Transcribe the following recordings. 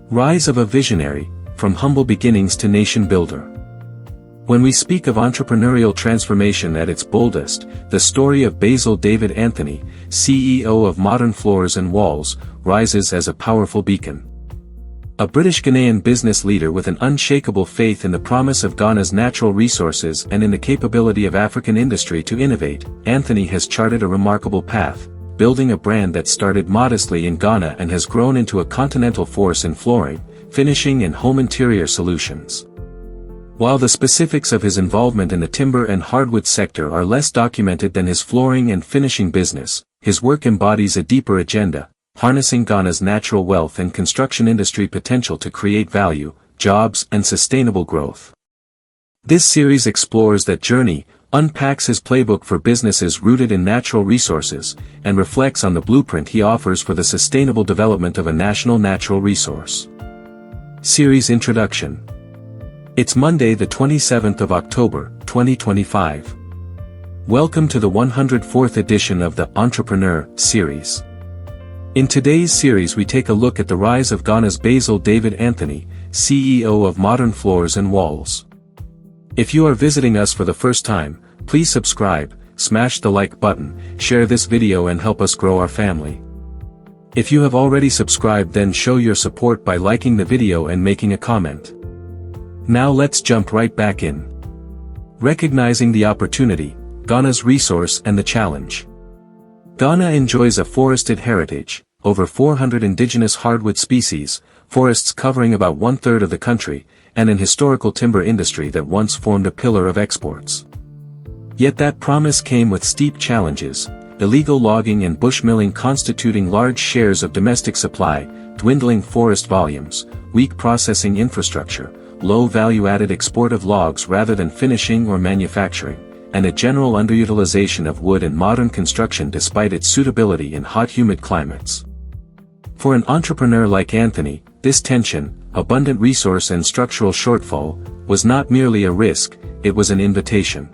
Rise of a visionary, from humble beginnings to nation builder. When we speak of entrepreneurial transformation at its boldest, the story of Basil David Anthony, CEO of Modern Floors and Walls, rises as a powerful beacon. A British-Ghanaian business leader with an unshakable faith in the promise of Ghana's natural resources and in the capability of African industry to innovate, Anthony has charted a remarkable path, building a brand that started modestly in Ghana and has grown into a continental force in flooring, finishing and home interior solutions. While the specifics of his involvement in the timber and hardwood sector are less documented than his flooring and finishing business, his work embodies a deeper agenda, harnessing Ghana's natural wealth and construction industry potential to create value, jobs and sustainable growth. This series explores that journey, unpacks his playbook for businesses rooted in natural resources, and reflects on the blueprint he offers for the sustainable development of a national natural resource. Series Introduction. It's Monday the 27th of October, 2025. Welcome to the 104th edition of the Entrepreneur series. In today's series we take a look at the rise of Ghana's Basil David Anthony, CEO of Modern Floors and Walls. If you are visiting us for the first time, please subscribe, smash the like button, share this video and help us grow our family. If you have already subscribed, then show your support by liking the video and making a comment. Now let's jump right back in. Recognizing the opportunity, Ghana's resource and the challenge. Ghana enjoys a forested heritage, over 400 indigenous hardwood species, forests covering about 1/3 of the country, and an historical timber industry that once formed a pillar of exports. Yet that promise came with steep challenges, illegal logging and bushmilling constituting large shares of domestic supply, dwindling forest volumes, weak processing infrastructure, low value-added export of logs rather than finishing or manufacturing, and a general underutilization of wood in modern construction despite its suitability in hot humid climates. For an entrepreneur like Anthony, this tension, abundant resource and structural shortfall, was not merely a risk, it was an invitation.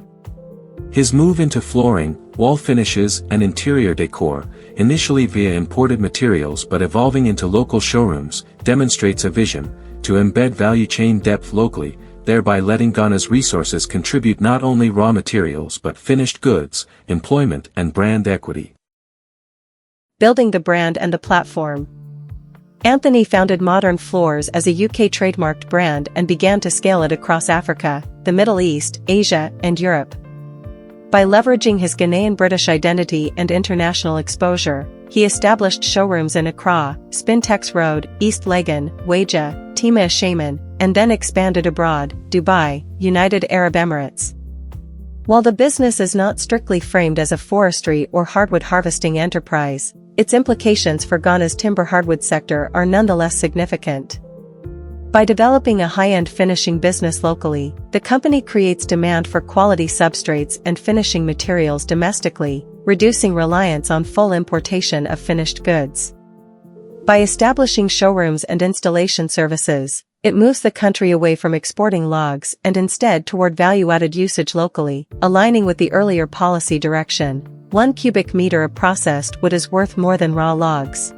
His move into flooring, wall finishes and interior decor, initially via imported materials but evolving into local showrooms, demonstrates a vision to embed value chain depth locally, thereby letting Ghana's resources contribute not only raw materials but finished goods, employment and brand equity. Building the brand and the platform. Anthony founded Modern Floors as a UK trademarked brand and began to scale it across Africa, the Middle East, Asia, and Europe. By leveraging his Ghanaian British identity and international exposure, he established showrooms in Accra, Spintex Road, East Legon, Waja, Tima Shaman, and then expanded abroad, Dubai, United Arab Emirates. While the business is not strictly framed as a forestry or hardwood harvesting enterprise, its implications for Ghana's timber hardwood sector are nonetheless significant. By developing a high-end finishing business locally, the company creates demand for quality substrates and finishing materials domestically, reducing reliance on full importation of finished goods. By establishing showrooms and installation services, it moves the country away from exporting logs and instead toward value-added usage locally, aligning with the earlier policy direction. 1 cubic meter of processed wood is worth more than raw logs.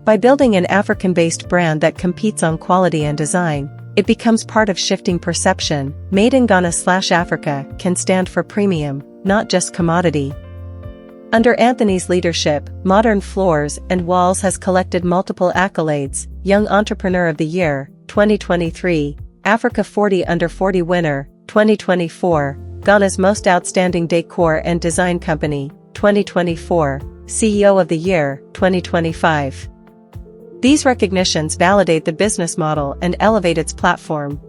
By building an African-based brand that competes on quality and design, it becomes part of shifting perception. Made in Ghana/Africa can stand for premium, not just commodity. Under Anthony's leadership, Modern Floors and Walls has collected multiple accolades: Young Entrepreneur of the Year, 2023, Africa 40 Under 40 winner, 2024, Ghana's Most Outstanding Decor and Design Company, 2024, CEO of the Year, 2025. These recognitions validate the business model and elevate its platform.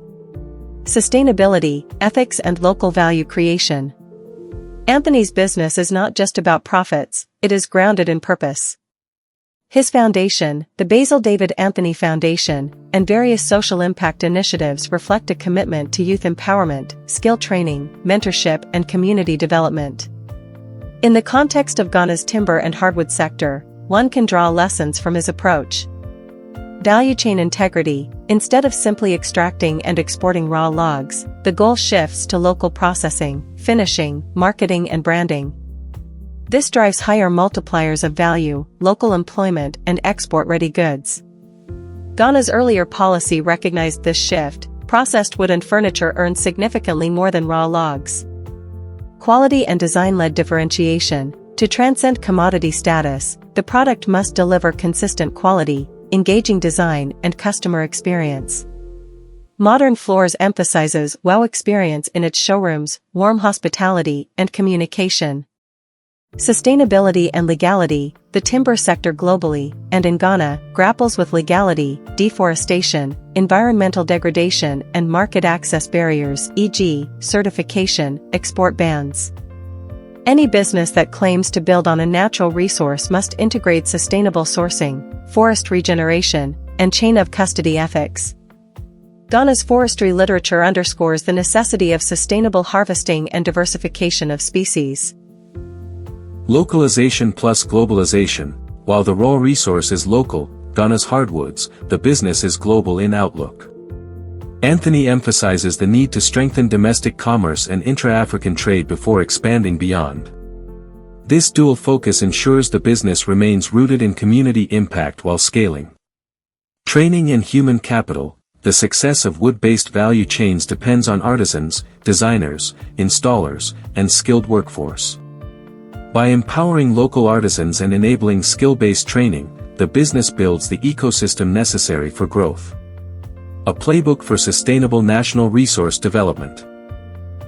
Sustainability, ethics and local value creation. Anthony's business is not just about profits, it is grounded in purpose. His foundation, the Basil David Anthony Foundation, and various social impact initiatives reflect a commitment to youth empowerment, skill training, mentorship and community development. In the context of Ghana's timber and hardwood sector, one can draw lessons from his approach. Value chain integrity. Instead of simply extracting and exporting raw logs, the goal shifts to local processing, finishing, marketing and branding. This drives higher multipliers of value, local employment and export-ready goods. Ghana's earlier policy recognized this shift. Processed wood and furniture earned significantly more than raw logs. Quality and design led differentiation. To transcend commodity status, the product must deliver consistent quality, engaging design, and customer experience. Modern Floors emphasizes wow experience in its showrooms, warm hospitality, and communication. Sustainability and legality. The timber sector globally, and in Ghana, grapples with legality, deforestation, environmental degradation, and market access barriers, e.g., certification, export bans. Any business that claims to build on a natural resource must integrate sustainable sourcing, forest regeneration, and chain of custody ethics. Ghana's forestry literature underscores the necessity of sustainable harvesting and diversification of species. Localization plus globalization. While the raw resource is local, Ghana's hardwoods, the business is global in outlook. Anthony emphasizes the need to strengthen domestic commerce and intra-African trade before expanding beyond. This dual focus ensures the business remains rooted in community impact while scaling. Training and human capital. The success of wood-based value chains depends on artisans, designers, installers, and skilled workforce. By empowering local artisans and enabling skill-based training, the business builds the ecosystem necessary for growth. A playbook for sustainable national resource development.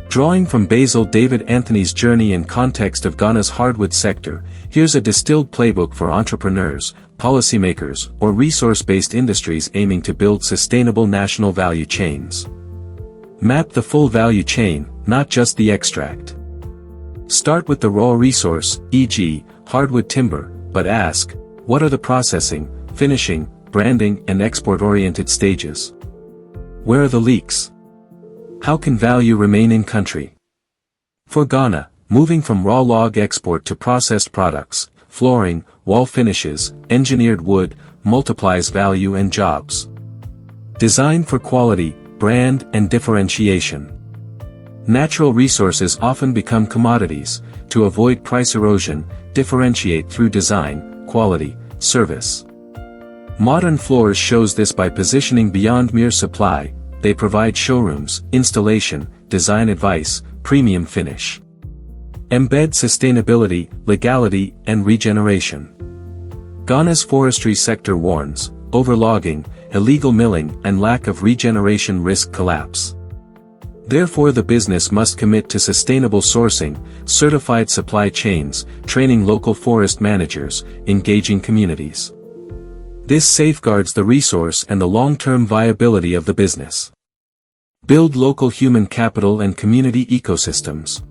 Drawing from Basil David Anthony's journey in context of Ghana's hardwood sector, here's a distilled playbook for entrepreneurs, policymakers, or resource-based industries aiming to build sustainable national value chains. Map the full value chain, not just the extract. Start with the raw resource, e.g., hardwood timber, but ask, what are the processing, finishing, branding, and export-oriented stages? Where are the leaks? How can value remain in country? For Ghana, moving from raw log export to processed products, flooring, wall finishes, engineered wood, multiplies value and jobs. Design for quality, brand, and differentiation. Natural resources often become commodities. To avoid price erosion, differentiate through design, quality, service. Modern Floors shows this by positioning beyond mere supply. They provide showrooms, installation, design advice, premium finish. Embed sustainability, legality, and regeneration. Ghana's forestry sector warns, overlogging, illegal milling, and lack of regeneration risk collapse. Therefore, the business must commit to sustainable sourcing, certified supply chains, training local forest managers, engaging communities. This safeguards the resource and the long-term viability of the business. Build local human capital and community ecosystems.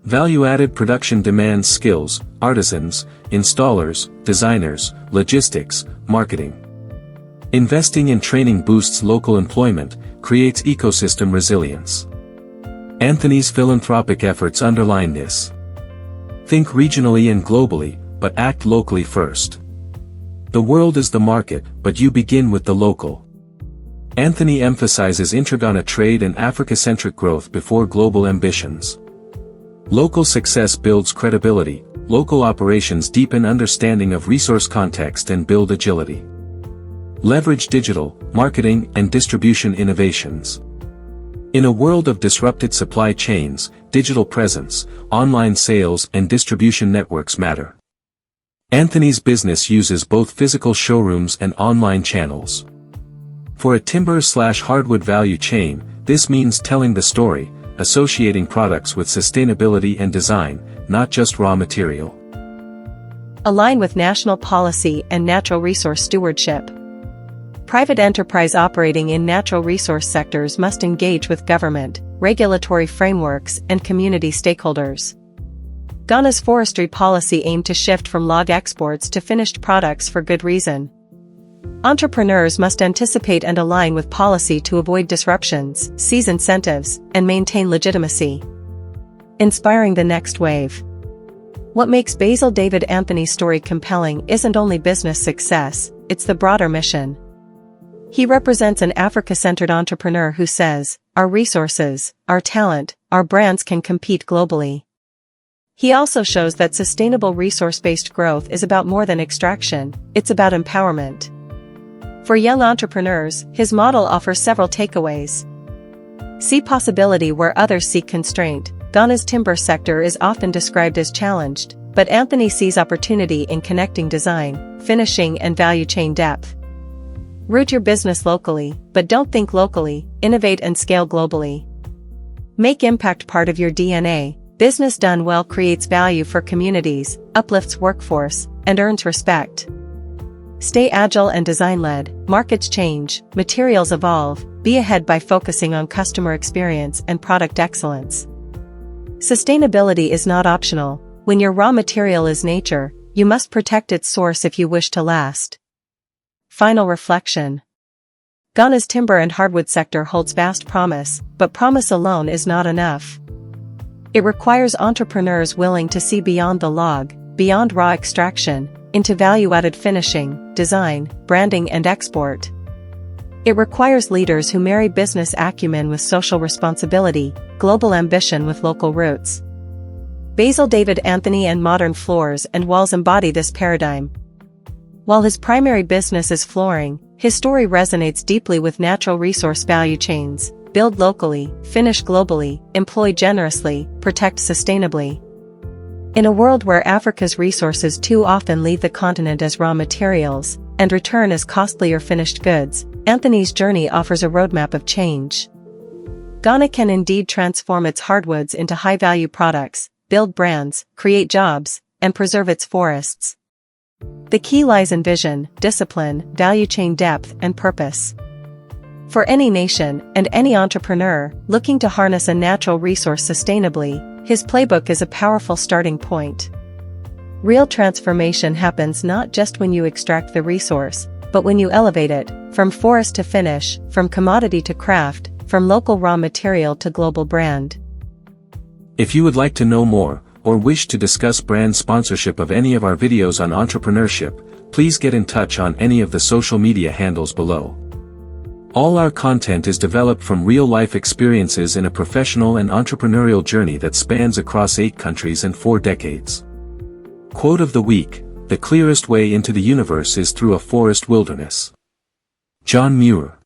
Value-added production demands skills, artisans, installers, designers, logistics, marketing. Investing in training boosts local employment, creates ecosystem resilience. Anthony's philanthropic efforts underline this. Think regionally and globally, but act locally first. The world is the market, but you begin with the local. Anthony emphasizes intra-Ghana trade and Africa-centric growth before global ambitions. Local success builds credibility, local operations deepen understanding of resource context and build agility. Leverage digital, marketing, and distribution innovations. In a world of disrupted supply chains, digital presence, online sales, and distribution networks matter. Anthony's business uses both physical showrooms and online channels. For a timber/hardwood value chain, this means telling the story, associating products with sustainability and design, not just raw material. Align with national policy and natural resource stewardship. Private enterprise operating in natural resource sectors must engage with government, regulatory frameworks, and community stakeholders. Ghana's forestry policy aimed to shift from log exports to finished products for good reason. Entrepreneurs must anticipate and align with policy to avoid disruptions, seize incentives, and maintain legitimacy. Inspiring the next wave. What makes Basil David Anthony's story compelling isn't only business success, it's the broader mission. He represents an Africa-centered entrepreneur who says, our resources, our talent, our brands can compete globally. He also shows that sustainable resource-based growth is about more than extraction, it's about empowerment. For young entrepreneurs, his model offers several takeaways. See possibility where others see constraint. Ghana's timber sector is often described as challenged, but Anthony sees opportunity in connecting design, finishing and value chain depth. Root your business locally, but don't think locally, innovate and scale globally. Make impact part of your DNA. Business done well creates value for communities, uplifts workforce, and earns respect. Stay agile and design-led. Markets change, materials evolve. Be ahead by focusing on customer experience and product excellence. Sustainability is not optional. When your raw material is nature, you must protect its source if you wish to last. Final reflection. Ghana's timber and hardwood sector holds vast promise, but promise alone is not enough. It requires entrepreneurs willing to see beyond the log, beyond raw extraction, into value-added finishing, design, branding and export. It requires leaders who marry business acumen with social responsibility, global ambition with local roots. Basil David Anthony and modern floors and walls embody this paradigm. While his primary business is flooring, his story resonates deeply with natural resource value chains. Build locally, finish globally, employ generously, protect sustainably. In a world where Africa's resources too often leave the continent as raw materials, and return as costly or finished goods, Anthony's journey offers a roadmap of change. Ghana can indeed transform its hardwoods into high-value products, build brands, create jobs, and preserve its forests. The key lies in vision, discipline, value chain depth, and purpose. For any nation, and any entrepreneur, looking to harness a natural resource sustainably, his playbook is a powerful starting point. Real transformation happens not just when you extract the resource, but when you elevate it, from forest to finish, from commodity to craft, from local raw material to global brand. If you would like to know more, or wish to discuss brand sponsorship of any of our videos on entrepreneurship, please get in touch on any of the social media handles below. All our content is developed from real-life experiences in a professional and entrepreneurial journey that spans across 8 countries and 4 decades. Quote of the week: "The clearest way into the universe is through a forest wilderness." John Muir.